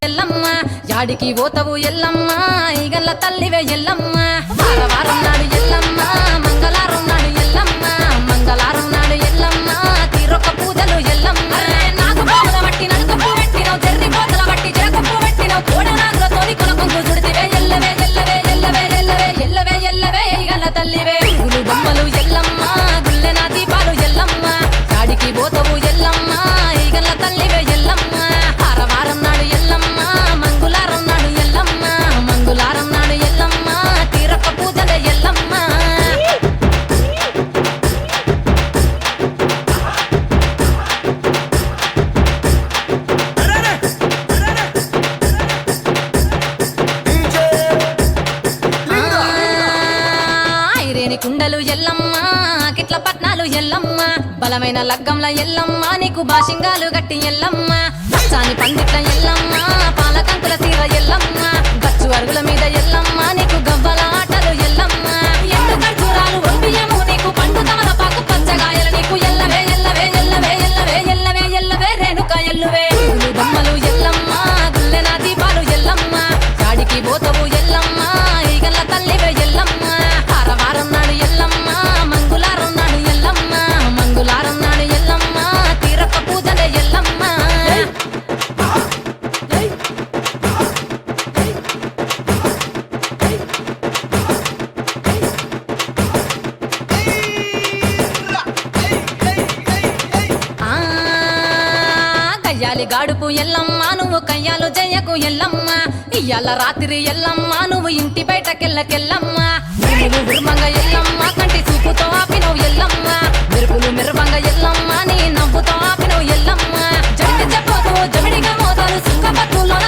ఎల్లమ్మ యాడికి పోతవు ఎల్లమ్మ ఈగల్ల తల్లివే ఎల్లమ్మ వారం నాడు ఎల్లమ్మ మంగళవారం నాడు ఎల్లమ్మ మంగళవారం నాడు ఎల్లమ్మ తీరొక్క పూజలు ఎల్లమ్మ నాకు పూల బట్టి నలుకప్పు పెట్టినవు జర్రి కోతల బట్టి జరకప్పు పెట్టినవు కోడనాగులతోని కొనకొంగు చుడితివే ఎల్లవే ఎల్లవే ఎల్లవే ఎల్లవే ఎల్లవే ఎల్లవే ఈగల్ల తల్లివే గులు బొమ్మలు ఎల్లమ్మ గుల్లెన దీపాలు ఎల్లమ్మ యాడికి పోతవు ఎల్లమ్మ ఈగల్ల తల్లివే ఎల్లమ్మ వారం నాడు ఎల్లమ్మ మంగళవారం నాడు ఎల్లమ్మ మంగళవారం నాడు ఎల్లమ్మ తీరొక్క పూజలే ఎల్లమ్మ ఐరేని కుండలు ఎల్లమ్మ కిట్ల పట్నాలు ఎల్లమ్మ బలమైన లగ్గంల ఎల్లమ్మ నీకు బాషింగాలు గట్టి ఎల్లమ్మ చాని పందిట్ల ఎల్లమ్మ పాలకంకుల సీర ఎల్లమ్మ గచ్చు అరుగుల మీద ఎల్లమ్మ నీకు గవ్వల ఆటలు ఎల్లమ్మ ఎండు ఖర్జూరాలు ఒంటియము నీకు పండు తమలపాకు పచ్చగాయలు నీకు ఎల్లవే ఎల్లవే ఎల్లవే ఎల్లవే ఎల్లవే ఎల్లవే రేణుక ఎల్లువే గులు బొమ్మలు ఎల్లమ్మ గుల్లెన దీపాలు ఎల్లమ్మ యాడికి పోతవు ఎల్లమ్మ ఈగల్ల తల్లివే ఎల్లమ్మ వారం నాడు ఎల్లమ్మ మంగళవారం నాడు ఎల్లమ్మ మంగళవారం నాడు ఎల్లమ్మ తీరొక్క పూజలే ఎల్లమ్మ కయ్యాలి గాడుపు ఎల్లమ్మ నువ్వు కయ్యాలు జయ్యకు ఎల్లమ్మ ఇయ్యాల రాత్రి ఎల్లమ్మ నువ్వు ఇంటి బయటకెళ్ళకెళ్ళమ్మ మెరుపులు విరుమంగ ఎల్లమ్మ కంటి చూపుతో ఆపినవు ఎల్లమ్మ మెరుపులు మెరువంగ ఎల్లమ్మ నీ నవ్వుతో ఆపినవు ఎల్లమ్మ జడికి చెప్పోదు జమిడిగా మోతాలు సుఖపత్తులోన